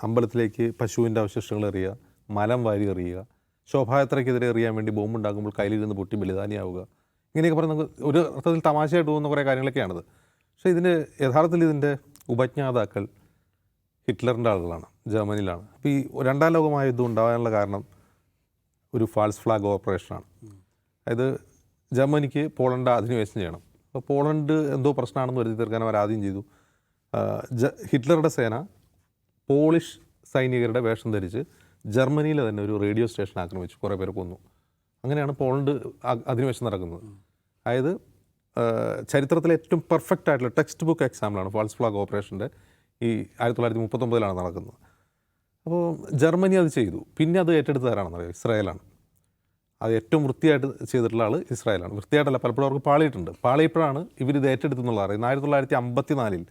അമ്പലത്തിലേക്ക് പശുവിൻ്റെ അവശിഷ്ടങ്ങൾ എറിയുക, മലം വാരി എറിയുക, ശോഭായാത്രയ്ക്കെതിരെ എറിയാൻ വേണ്ടി ബോംബുണ്ടാക്കുമ്പോൾ കയ്യിലിരുന്ന് പൊട്ടി ബലിദാനിയാവുക, ഇങ്ങനെയൊക്കെ പറഞ്ഞ് നമുക്ക് ഒരു അർത്ഥത്തിൽ തമാശയായിട്ട് പോകുന്ന കുറേ കാര്യങ്ങളൊക്കെയാണിത്. പക്ഷേ ഇതിൻ്റെ യഥാർത്ഥത്തിൽ ഇതിൻ്റെ ഉപജ്ഞാതാക്കൾ ഹിറ്റ്ലറിൻ്റെ ആളുകളാണ്, ജർമ്മനിയിലാണ്. അപ്പോൾ ഈ രണ്ടാം ലോകമഹായുദ്ധം ഉണ്ടാകാനുള്ള കാരണം ഒരു ഫാൾസ് ഫ്ലാഗ് ഓപ്പറേഷനാണ്. അതായത് ജർമ്മനിക്ക് പോളണ്ട് അധിനിവേശം ചെയ്യണം. അപ്പോൾ പോളണ്ട് എന്തോ പ്രശ്നമാണെന്ന് വരുത്തി തീർക്കാൻ അവർ ആദ്യം ചെയ്തു. ഹിറ്റ്ലറുടെ സേന പോളിഷ് സൈനികരുടെ വേഷം ധരിച്ച് ജർമ്മനിയിലെ തന്നെ ഒരു റേഡിയോ സ്റ്റേഷൻ ആക്രമിച്ചു, കുറേ പേരെ കൊന്നു. അങ്ങനെയാണ് പോളണ്ട് അധിനിവേശം നടക്കുന്നത്. അതായത് ചരിത്രത്തിലെ ഏറ്റവും പെർഫെക്റ്റ് ആയിട്ടുള്ള ടെക്സ്റ്റ് ബുക്ക് എക്സാമ്പിളാണ് ഫാൾസ് ഫ്ലാഗ് ഓപ്പറേഷൻ്റെ. ഈ 1939 നടക്കുന്നത്. അപ്പോൾ ജർമ്മനി അത് ചെയ്തു. പിന്നെ അത് ഏറ്റെടുത്ത് തരാണെന്നറിയാം, ഇസ്രായേലാണ്. അത് ഏറ്റവും വൃത്തിയായിട്ട് ചെയ്തിട്ടുള്ള ആൾ ഇസ്രായേലാണ്. വൃത്തിയായിട്ടല്ല, പലപ്പോഴും അവർക്ക് പാളിയിട്ടുണ്ട്. പാളിയപ്പോഴാണ് ഇവരിത് ഏറ്റെടുത്തെന്നുള്ള അറിയുന്നത്. 1954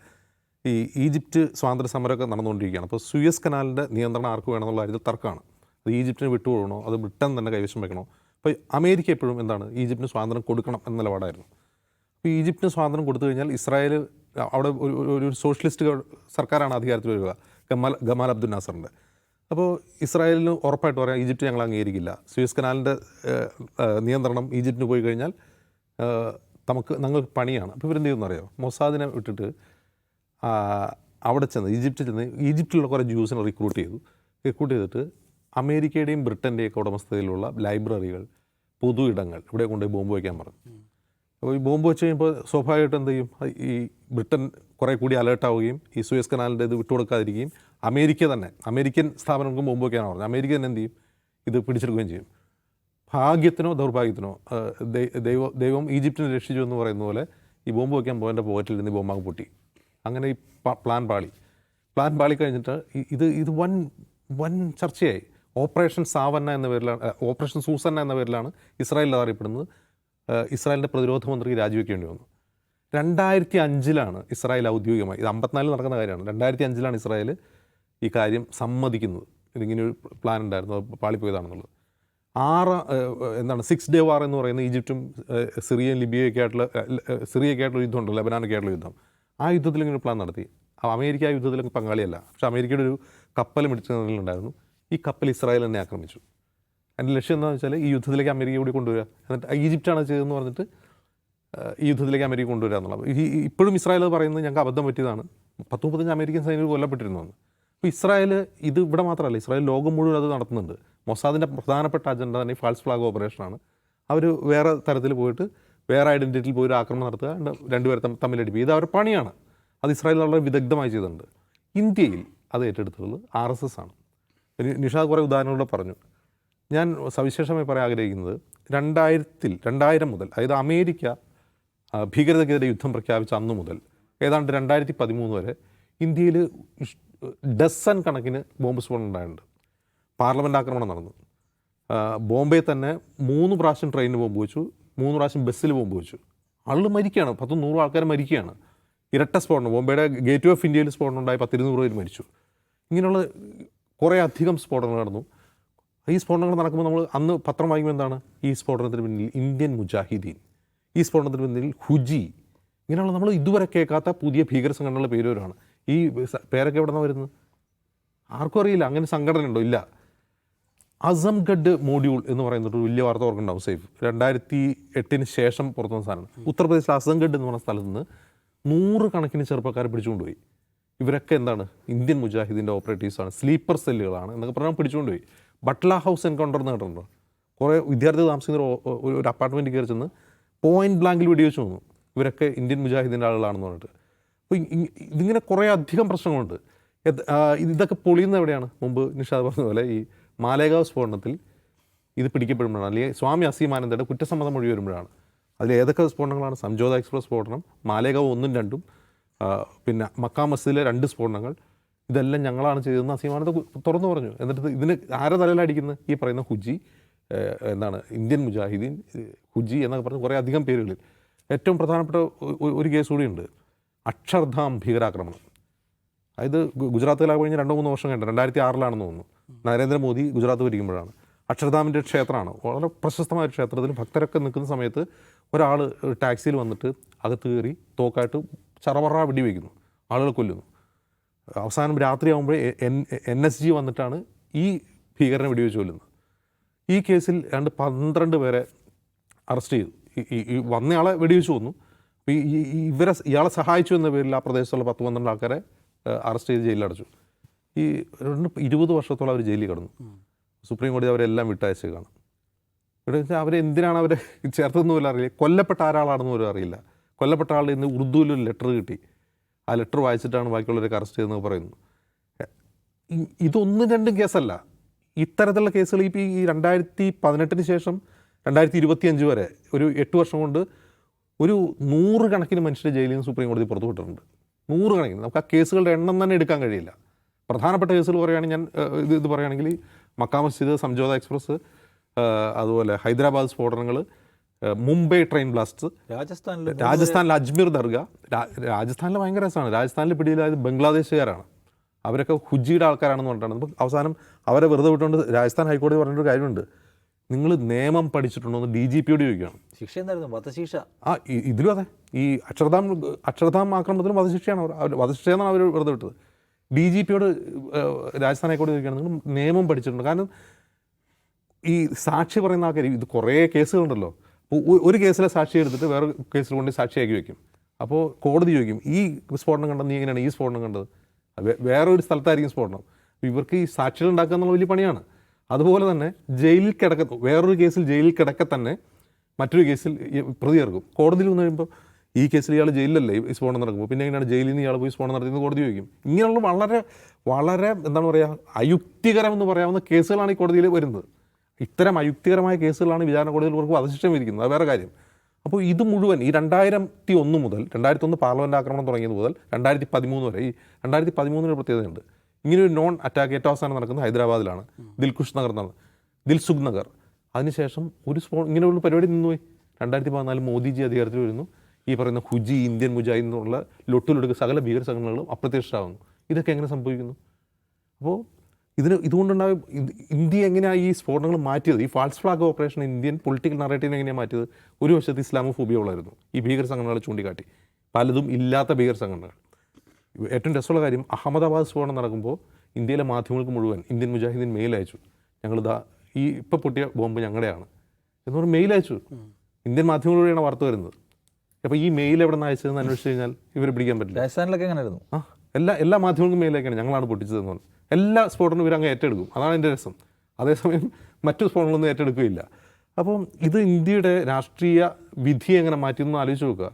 ഈ ഈജിപ്റ്റ് സ്വാതന്ത്ര്യ സമരമൊക്കെ നടന്നുകൊണ്ടിരിക്കുകയാണ്. അപ്പോൾ സുയസ് കനാലിൻ്റെ നിയന്ത്രണം ആർക്ക് വേണമെന്നുള്ള കാര്യത്തിൽ തർക്കമാണ്. അത് ഈജിപ്റ്റിന് വിട്ടുകൊടുക്കണോ, അത് ബ്രിട്ടൻ തന്നെ കൈവശം വയ്ക്കണോ? അപ്പോൾ അമേരിക്ക എപ്പോഴും എന്താണ്, ഈജിപ്റ്റിന് സ്വാതന്ത്ര്യം കൊടുക്കണം എന്ന നിലപാടായിരുന്നു. അപ്പോൾ ഈജിപ്റ്റിന് സ്വാതന്ത്ര്യം കൊടുത്തു കഴിഞ്ഞാൽ ഇസ്രായേൽ അവിടെ ഒരു സോഷ്യലിസ്റ്റ് സർക്കാരാണ് അധികാരത്തിൽ വരിക, ഗമാൽ അബ്ദുൽ നാസറിൻ്റെ. അപ്പോൾ ഇസ്രായേലിന് ഉറപ്പായിട്ട് പറയാം, ഈജിപ്റ്റ് ഞങ്ങൾ അംഗീകരിക്കില്ല. സുയസ് കനാലിൻ്റെ നിയന്ത്രണം ഈജിപ്റ്റിന് പോയി കഴിഞ്ഞാൽ ഞങ്ങൾക്ക് പണിയാണ്. അപ്പോൾ ഇവരെന്ത് ചെയ്യുമെന്ന് അറിയാം, മൊസാദിനെ വിട്ടിട്ട് അവിടെ ചെന്ന് ഈജിപ്തിലുള്ള കുറേ ജ്യൂസിനെ റിക്രൂട്ട് ചെയ്തിട്ട് അമേരിക്കയുടെയും ബ്രിട്ടൻ്റെയൊക്കെ ഉടമസ്ഥതയിലുള്ള ലൈബ്രറികൾ, പൊതു ഇടങ്ങൾ ഇവിടെ കൊണ്ടുപോയി ബോംബ് വയ്ക്കാൻ പറഞ്ഞു. അപ്പോൾ ഈ ബോംബ് വെച്ച് കഴിയുമ്പോൾ സ്വാഭാവികമായിട്ട് എന്ത് ചെയ്യും, ഈ ബ്രിട്ടൻ കുറേ കൂടി അലേർട്ടാവുകയും ഈ സുയസ് കനാലിൻ്റെ ഇത് വിട്ടുകൊടുക്കാതിരിക്കുകയും അമേരിക്കൻ സ്ഥാപനങ്ങൾക്കും ബോംബ് വയ്ക്കാനാണ് പറഞ്ഞത്. അമേരിക്ക തന്നെ എന്ത് ചെയ്യും, ഇത് പിടിച്ചെടുക്കുകയും ചെയ്യും. ഭാഗ്യത്തിനോ ദൗർഭാഗ്യത്തിനോ ദൈവം ഈജിപ്തിനെ രക്ഷിച്ചു എന്ന് പറയുന്ന പോലെ ഈ ബോംബ് വയ്ക്കാൻ പോയതിൻ്റെ പോകറ്റിൽ നിന്ന് ബോംബാങ് പൊട്ടി. അങ്ങനെ ഈ പ്ലാൻ പാളി കഴിഞ്ഞിട്ട് ഇത് വൻ ചർച്ചയായി. ഓപ്പറേഷൻ സാവന്ന എന്ന പേരിലാണ്, ഓപ്പറേഷൻ സൂസന്ന എന്ന പേരിലാണ് ഇസ്രായേലിൽ അറിയപ്പെടുന്നത്. ഇസ്രായേലിൻ്റെ പ്രതിരോധ മന്ത്രി രാജിവെക്കേണ്ടി വന്നു. 2005 ഇസ്രായേൽ ഔദ്യോഗികമായി, ഇത് 54 നടക്കുന്ന കാര്യമാണ്, 2005 ഇസ്രായേൽ ഈ കാര്യം സമ്മതിക്കുന്നത്. ഇതിങ്ങനെയൊരു പ്ലാൻ ഉണ്ടായിരുന്നു, പാളിപ്പോയതാണെന്നുള്ളത്. 6 ഡേ വാർ എന്ന് പറയുന്ന ഈജിപ്തും സിറിയയും ലിബിയയൊക്കെ ആയിട്ടുള്ള യുദ്ധമുണ്ട്, ലെബനാനൊക്കെ ആയിട്ടുള്ള യുദ്ധം. ആ യുദ്ധത്തിൽ ഇങ്ങനെ പ്ലാൻ നടത്തി. അമേരിക്ക ആ യുദ്ധത്തിലൊക്കെ പങ്കാളിയല്ല, പക്ഷേ അമേരിക്കയുടെ ഒരു കപ്പൽ മിടിച്ചിട്ടുണ്ടായിരുന്നു. ഈ കപ്പൽ ഇസ്രായേൽ തന്നെ ആക്രമിച്ചു. അതിൻ്റെ ലക്ഷ്യം എന്താണെന്ന് വെച്ചാൽ ഈ യുദ്ധത്തിലേക്ക് അമേരിക്ക കൂടി കൊണ്ടുവരിക, എന്നിട്ട് ഈജിപ്റ്റാണ് ചെയ്തതെന്ന് പറഞ്ഞിട്ട് ഈ യുദ്ധത്തിലേക്ക് അമേരിക്ക കൊണ്ടുവരിക എന്നുള്ളത്. ഇപ്പോഴും ഇസ്രായേൽ പറയുന്നത് ഞങ്ങൾക്ക് അബദ്ധം പറ്റിയതാണ്, 35 അമേരിക്കൻ സൈനികർ കൊല്ലപ്പെട്ടിരുന്നു. അപ്പോൾ ഇസ്രായേൽ ഇത് ഇവിടെ മാത്രമല്ല, ഇസ്രായേൽ ലോകം മുഴുവൻ അത് നടത്തുന്നുണ്ട്. മൊസാദിൻ്റെ പ്രധാനപ്പെട്ട അജണ്ട തന്നെ ഈ ഫാൾസ് ഫ്ലാഗ് ഓപ്പറേഷനാണ്. അവർ വേറെ തരത്തിൽ പോയിട്ട് വേറെ ഐഡൻറ്റിറ്റിയിൽ പോയി ഒരു ആക്രമണം നടത്തുക, രണ്ടുപേരെ തമ്മിലടിപ്പിക്കുക. ഇത് അവരുടെ പണിയാണ്. അത് ഇസ്രായേൽ വളരെ വിദഗ്ധമായി ചെയ്തിട്ടുണ്ട്. ഇന്ത്യയിൽ അത് ഏറ്റെടുത്തുള്ളത് RSS ആണ്. നിഷാദ് കുറേ ഉദാഹരണങ്ങളൂടെ പറഞ്ഞു. ഞാൻ സവിശേഷമായി പറയാൻ ആഗ്രഹിക്കുന്നത് 2000 മുതൽ, അതായത് അമേരിക്ക ഭീകരതയ്ക്കെതിരെ യുദ്ധം പ്രഖ്യാപിച്ച അന്നു മുതൽ ഏതാണ്ട് 2013 വരെ ഇന്ത്യയിൽ ഡസൻ കണക്കിന് ബോംബ് സ്ഫോടനം ഉണ്ടായിട്ടുണ്ട്. പാർലമെൻറ്റ് ആക്രമണം നടന്നു. ബോംബെ തന്നെ 3 പ്രാവശ്യം ട്രെയിനിന് ബോംബ് വെച്ചു, 3 പ്രാവശ്യം ബസ്സിൽ ബോംബ് വെച്ചു. ആളുകൾ മരിക്കുകയാണ്, 100 ആൾക്കാർ മരിക്കുകയാണ്. ഇരട്ട സ്ഫോടനം, ബോംബെയുടെ ഗേറ്റ് ഓഫ് ഇന്ത്യയിൽ സ്ഫോടനം ഉണ്ടായി, 200 പേര് മരിച്ചു. ഇങ്ങനെയുള്ള കുറേ അധികം സ്ഫോടനങ്ങൾ നടന്നു. ഈ സ്ഫോടനങ്ങൾ നടക്കുമ്പോൾ നമ്മൾ അന്ന് പത്രം വായിക്കുമ്പോൾ എന്താണ്, ഈ സ്ഫോടനത്തിന് പിന്നിൽ ഇന്ത്യൻ മുജാഹിദീൻ, ഈ സ്ഫോടനത്തിന് പിന്നിൽ ഹുജി, ഇങ്ങനെയുള്ള നമ്മൾ ഇതുവരെ കേൾക്കാത്ത പുതിയ ഭീകര സംഘടനകളുടെ പേരുവരാണ്. ഈ പേരൊക്കെ എവിടെ നിന്നാണ് വരുന്നത്? ആർക്കും അറിയില്ല. അങ്ങനെ സംഘടന ഉണ്ടോ? ഇല്ല. അസംഗഡ് മോഡ്യൂൾ എന്ന് പറയുന്നൊരു വലിയ വാർത്ത ഓർക്കുന്നുണ്ടാവും, സേഫ് 2008 ശേഷം പുറത്തുവന്ന സാധനമാണ്. ഉത്തർപ്രദേശിൽ അസംഗഡ് എന്ന് പറഞ്ഞ സ്ഥലത്ത് നിന്ന് 100 കണക്കിന് ചെറുപ്പക്കാരെ പിടിച്ചുകൊണ്ടുപോയി. ഇവരൊക്കെ എന്താണ്, ഇന്ത്യൻ മുജാഹിദിൻ്റെ ഓപ്പറേറ്റീവ്സാണ്, സ്ലീപ്പർ സെല്ലുകളാണ് എന്നൊക്കെ പറഞ്ഞാൽ പിടിച്ചുകൊണ്ടുപോയി. ബട്ട്ല ഹൗസ് എൻകൗണ്ടർ എന്ന് കേട്ടിട്ടുണ്ടോ? കുറേ വിദ്യാർത്ഥികൾ താമസിക്കുന്ന ഒരു അപ്പാർട്ട്മെൻറ്റ് കയറി ചെന്ന് പോയിൻറ്റ് ബ്ലാങ്കിൽ വെടിവെച്ച് വന്നു. ഇവരൊക്കെ ഇന്ത്യൻ മുജാഹിദിൻ്റെ ആളുകളാണെന്ന് പറഞ്ഞിട്ട്. അപ്പോൾ ഇതിങ്ങനെ കുറേ അധികം പ്രശ്നങ്ങളുണ്ട്. ഇതൊക്കെ പൊളിയുന്ന എവിടെയാണ്? മുമ്പ് നിഷാദ് പറഞ്ഞ പോലെ ഈ മാലേഗാവ് സ്ഫോടനത്തിൽ ഇത് പിടിക്കപ്പെടുമ്പോഴാണ്, അല്ലെങ്കിൽ സ്വാമി അസീമാനന്ദയുടെ കുറ്റസമ്മതം മൊഴി വരുമ്പോഴാണ്. അതിൽ ഏതൊക്കെ സ്ഫോടനങ്ങളാണ്? സംജോത എക്സ്പ്രസ് സ്ഫോടനം, മാലേഗാവ് 1ഉം 2ഉം, പിന്നെ മക്കാ മസ്ജിദിലെ 2 സ്ഫോടനങ്ങൾ, ഇതെല്ലാം ഞങ്ങളാണ് ചെയ്തതെന്ന് അസീമാനന്ദ തുറന്നു പറഞ്ഞു. എന്നിട്ട് ഇതിന് ആരെ തലയിലടിക്കുന്നത്? ഈ പറയുന്ന ഹുജി, ഇന്ത്യൻ മുജാഹിദീൻ, ഹുജി എന്നൊക്കെ പറഞ്ഞ് കുറേ അധികം പേരുകളിൽ. ഏറ്റവും പ്രധാനപ്പെട്ട ഒരു കേസ് കൂടിയുണ്ട്, അക്ഷർധാം ഭീകരാക്രമണം. അതായത് ഗുജറാത്ത് കലാപം കഴിഞ്ഞ് 2-3 വർഷം കഴിഞ്ഞിട്ട് 2006 തോന്നുന്നു, നരേന്ദ്രമോദി ഗുജറാത്ത് ഭരിക്കുമ്പോഴാണ്. അക്ഷർധാമിൻ്റെ ക്ഷേത്രമാണ്, വളരെ പ്രശസ്തമായ ഒരു ക്ഷേത്രത്തിൽ ഭക്തരൊക്കെ നിൽക്കുന്ന സമയത്ത് ഒരാൾ ടാക്സിയിൽ വന്നിട്ട് അകത്ത് കയറി തോക്കായിട്ട് ചറവറ വെടിവെക്കുന്നു, ആളുകളെ കൊല്ലുന്നു. അവസാനം രാത്രിയാകുമ്പോൾ NSG വന്നിട്ടാണ് ഈ ഭീകരനെ വെടിവെച്ച് കൊല്ലുന്നത്. ഈ കേസിൽ 12 പേരെ അറസ്റ്റ് ചെയ്തു. ഈ വന്നയാളെ വെടിവെച്ച് കൊന്നു. ഇയാളെ സഹായിച്ചു എന്ന പേരിൽ ആ പ്രദേശത്തുള്ള 10-12 ആൾക്കാരെ അറസ്റ്റ് ചെയ്ത് ജയിലിലടച്ചു. ഈ 20 വർഷത്തോളം അവർ ജയിലിൽ കിടന്നു. സുപ്രീം കോടതി അവരെല്ലാം വിട്ടയച്ചേക്കാണ്. ഇവിടെ വെച്ചാൽ അവരെന്തിനാണ് അവരെ ചേർത്തതെന്ന് പോലും അറിയില്ല. കൊല്ലപ്പെട്ട ആരാളാണെന്ന് പോലും അറിയില്ല. കൊല്ലപ്പെട്ട ആളുടെ ഇന്ന് ഉറുദുവിലൊരു ലെറ്റർ കിട്ടി. ആ ലെറ്റർ വായിച്ചിട്ടാണ് ബാക്കിയുള്ളവരൊക്കെ അറസ്റ്റ് ചെയ്തെന്ന് പറയുന്നു. ഇതൊന്നും രണ്ടും കേസല്ല. ഇത്തരത്തിലുള്ള കേസുകൾ ഇപ്പോൾ ഈ 2018 ശേഷം 2025 വരെ ഒരു 8 വർഷം കൊണ്ട് ഒരു 100 കണക്കിന് മനുഷ്യരെ ജയിലിൽ നിന്ന് സുപ്രീം കോടതി പുറത്തു വിട്ടിട്ടുണ്ട്. 100 കണക്കിന്. നമുക്ക് ആ കേസുകളുടെ എണ്ണം തന്നെ എടുക്കാൻ കഴിയില്ല. പ്രധാനപ്പെട്ട കേസുകൾ പറയുകയാണെങ്കിൽ ഞാൻ ഇത് പറയുകയാണെങ്കിൽ മക്ക മസ്ജിദ്, സംജോത എക്സ്പ്രസ്, അതുപോലെ ഹൈദരാബാദ് സ്ഫോടനങ്ങൾ, മുംബൈ ട്രെയിൻ ബ്ലാസ്റ്റ്, രാജസ്ഥാനിലെ അജ്മീർ ദർഗ. രാജസ്ഥാനിൽ ഭയങ്കര രസമാണ്. രാജസ്ഥാനിൽ പിടിയിലായത് ബംഗ്ലാദേശുകാരാണ്. അവരൊക്കെ ഹുജിയുടെ ആൾക്കാരാണെന്ന് പറഞ്ഞിട്ടാണ്. നമുക്ക് അവസാനം അവരെ വെറുതെ വിട്ടുകൊണ്ട് രാജസ്ഥാൻ ഹൈക്കോടതി പറഞ്ഞൊരു കാര്യമുണ്ട്, നിങ്ങൾ നിയമം പഠിച്ചിട്ടുണ്ടോ എന്ന് DGPയോട് ചോദിക്കുകയാണ്. ശിക്ഷ എന്തായിരുന്നു? വധശിക്ഷ. ഇതിലും അതെ. ഈ അക്ഷർധാം ആക്രമണത്തിലും വധശിക്ഷയാണ്. വധശിക്ഷയെന്നാണ് അവർ വെറുതെ വിട്ടത്. DGPയോട് രാജസ്ഥാൻ ഹൈക്കോടതി ചോദിക്കുകയാണ്, നിങ്ങൾ നിയമം പഠിച്ചിട്ടുണ്ട്. കാരണം ഈ സാക്ഷി പറയുന്ന ആൾക്കാർ, ഇത് കുറേ കേസുകളുണ്ടല്ലോ. ഒരു കേസിലെ സാക്ഷി എടുത്തിട്ട് വേറെ കേസിൽ കൊണ്ട് സാക്ഷിയാക്കി വയ്ക്കും. അപ്പോൾ കോടതി ചോദിക്കും, ഈ സ്ഫോടനം കണ്ടത് നീ എങ്ങനെയാണ് ഈ സ്ഫോടനം കണ്ടത്? വേറൊരു സ്ഥലത്തായിരിക്കും സ്ഫോടനം. ഇവർക്ക് ഈ സാക്ഷികൾ ഉണ്ടാക്കുക എന്നുള്ള വലിയ പണിയാണ്. അതുപോലെ തന്നെ ജയിലിൽ വേറൊരു കേസിൽ ജയിലിൽ കിടക്കെ തന്നെ മറ്റൊരു കേസിൽ പ്രതി ചേർക്കും. കോടതിയിൽ വന്നു കഴിയുമ്പോൾ ഈ കേസിൽ ഇയാൾ ജയിലിലല്ലേ ഈ സ്ഫോടനം നടക്കുമ്പോൾ, പിന്നെ എങ്ങനെയാണ് ജയിലിൽ നിന്ന് ഇയാൾ പോയി സ്ഫോടനം നടത്തിയെന്ന് കോടതി ചോദിക്കും. ഇങ്ങനെയുള്ള വളരെ വളരെ എന്താണ് പറയുക, അയുക്തികരം എന്ന് പറയാവുന്ന കേസുകളാണ് ഈ കോടതിയിൽ വരുന്നത്. ഇത്തരം അയുക്തികരമായ കേസുകളാണ് വിചാരണ കോടതിയിൽ ഇവർക്ക് വധശിക്ഷ വിധിക്കുന്നത്. അത് വേറെ കാര്യം. അപ്പോൾ ഇത് മുഴുവൻ ഈ 2001 മുതൽ 2001 പാർലമെൻറ്റ് ആക്രമണം തുടങ്ങിയത് മുതൽ 2013 വരെ, ഈ 2013 പ്രത്യേകതയുണ്ട്. ഇങ്ങനെയൊരു നോൺ അറ്റാക്ക് ഏറ്റവും അവസാനം നടക്കുന്നത് ഹൈദരാബാദിലാണ്, ദിൽഖുഷ് നഗർ എന്നാണ്, ദിൽസുഖ് നഗർ. അതിനുശേഷം ഇങ്ങനെയുള്ള പരിപാടി നിന്നുപോയി. 2014 മോദിജി അധികാരത്തിൽ വരുന്നു. ഈ പറയുന്ന ഹുജി, ഇന്ത്യൻ മുജാഹിദ് എന്നുള്ള ലൊട്ടിലൊടുക്ക് സകല ഭീകര സംഘടനകളും അപ്രത്യക്ഷമാകുന്നു. ഇതൊക്കെ എങ്ങനെ സംഭവിക്കുന്നു? അപ്പോൾ ഇതുകൊണ്ടുണ്ടായ ഇന്ത്യ എങ്ങനെയാണ് ഈ സ്ഫോടനങ്ങൾ മാറ്റിയത്? ഈ false flag operation Indian political നറേറ്റീവിനെ എങ്ങനെയാണ് മാറ്റിയത്? ഒരു വശത്ത് ഇസ്ലാമോഫോബിയ ഉള്ളായിരുന്നു. ഈ ഭീകര സംഘടനകളെ ചൂണ്ടിക്കാട്ടി പലതും ഇല്ലാത്ത ഭീകര സംഘടനകൾ. ഏറ്റവും രസമുള്ള കാര്യം, അഹമ്മദാബാദ് സ്ഫോടനം നടക്കുമ്പോൾ ഇന്ത്യയിലെ മാധ്യമങ്ങൾക്ക് മുഴുവൻ ഇന്ത്യൻ മുജാഹിദീൻ മെയിൽ അയച്ചു, ഞങ്ങളിതാ ഈ ഇപ്പോൾ പൊട്ടിയ ബോംബ് ഞങ്ങളുടെയാണ് എന്ന് പറഞ്ഞ് മെയിൽ അയച്ചു. ഇന്ത്യൻ മാധ്യമങ്ങളിലൂടെയാണ് വാർത്ത വരുന്നത്. അപ്പോൾ ഈ മെയിൽ എവിടെ നിന്ന് അയച്ചതെന്ന് അന്വേഷിച്ച് കഴിഞ്ഞാൽ ഇവരെ പിടിക്കാൻ പറ്റില്ല. രാജസ്ഥാനിലൊക്കെ എങ്ങനെയായിരുന്നു? എല്ലാ മാധ്യമങ്ങൾക്കും മെയിലേക്കാണ് ഞങ്ങളാണ് പൊട്ടിച്ചതെന്ന് പറഞ്ഞു. എല്ലാ സ്ഫോടനവും ഇവരങ്ങ് ഏറ്റെടുക്കും. അതാണ് എൻ്റെ രസം. അതേസമയം മറ്റു സ്ഫോടനങ്ങളൊന്നും ഏറ്റെടുക്കുകയില്ല. അപ്പം ഇത് ഇന്ത്യയുടെ രാഷ്ട്രീയ വിധിയെ എങ്ങനെ മാറ്റിയെന്ന് ആലോചിച്ച് നോക്കുക.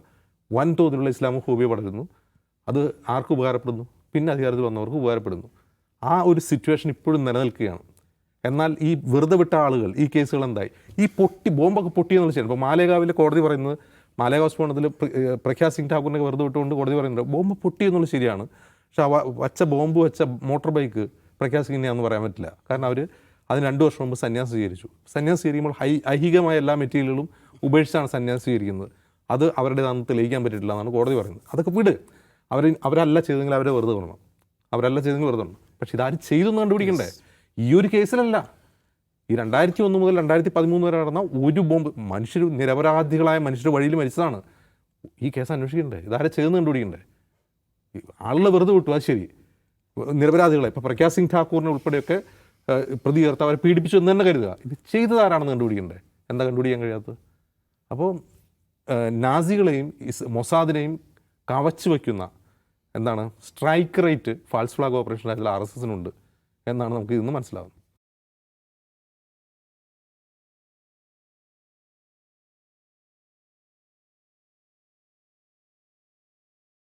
വൻതോതിലുള്ള ഇസ്ലാമോഫോബിയ പടരുന്നു. അത് ആർക്ക് ഉപകാരപ്പെടുന്നു? പിന്നെ അധികാരത്തിൽ വന്നവർക്ക് ഉപകാരപ്പെടുന്നു. ആ ഒരു സിറ്റുവേഷൻ ഇപ്പോഴും നിലനിൽക്കുകയാണ്. എന്നാൽ ഈ വെറുതെ വിട്ട ആളുകൾ, ഈ കേസുകൾ എന്തായി? ഈ ബോംബൊക്കെ പൊട്ടിയെന്നുള്ള ശരി. ഇപ്പോൾ മാലേഗാവിലെ കോടതി പറയുന്നത്, മാലേഗാവ് സ്ഫോടനത്തിൽ പ്രഖ്യാ സിംഗ് ഠാക്കൂറിനൊക്കെ വെറുതെ വിട്ടുകൊണ്ട് കോടതി പറയുന്നുണ്ട് ബോംബ് പൊട്ടിയെന്നുള്ളത് ശരിയാണ്. പക്ഷേ ബോംബ് വെച്ച മോട്ടോർ ബൈക്ക് പ്രഖ്യാ സിംഗിനെയാണെന്ന് പറയാൻ പറ്റില്ല. കാരണം അവർ അതിന് 2 വർഷം മുമ്പ് സന്യാസം സ്വീകരിച്ചു. സന്യാസം സ്വീകരിക്കുമ്പോൾ ഐഹികമായ എല്ലാ മെറ്റീരിയലുകളും ഉപേക്ഷിച്ചാണ് സന്യാസം സ്വീകരിക്കുന്നത്. അത് അവരുടേതാണെന്ന് തെളിയിക്കാൻ പറ്റിയിട്ടില്ല എന്നാണ് കോടതി പറയുന്നത്. അതൊക്കെ വിട്. അവരല്ല ചെയ്തെങ്കിൽ അവരെ വെറുതെ വിടണം. അവരല്ല ചെയ്തെങ്കിൽ വെറുതെ വിടണം. പക്ഷെ ഇതാരും ചെയ്തെന്ന് കണ്ടുപിടിക്കണ്ടേ? ഈ ഒരു കേസിലല്ല. ഈ 2001 മുതൽ 2013 വരെ നടന്ന ഒരു ബോംബ് നിരപരാധികളായ മനുഷ്യർ വഴിയിൽ മരിച്ചതാണ്. ഈ കേസ് അന്വേഷിക്കണ്ടേ? ഇതാരെ ചെയ്തെന്ന് കണ്ടുപിടിക്കണ്ടേ? ആളുകൾ വെറുതെ വിട്ടു, അത് ശരി. നിരപരാധികളെ ഇപ്പോൾ പ്രഖ്യാ സിംഗ് ഠാക്കൂറിനെ ഉൾപ്പെടെയൊക്കെ പ്രതി ചേർത്ത് അവരെ പീഡിപ്പിച്ചു എന്ന് തന്നെ കരുതുക. ഇത് ചെയ്തതാരാണെന്ന് കണ്ടുപിടിക്കണ്ടേ? എന്താ കണ്ടുപിടിക്കാൻ കഴിയാത്തത്? അപ്പോൾ നാസികളെയും മൊസാദിനെയും കവച്ചു വയ്ക്കുന്ന strike rate false flag operation ആയിട്ടുള്ള RSSനുണ്ട് എന്നാണ് നമുക്ക് ഇന്ന് മനസ്സിലാവുന്നത്.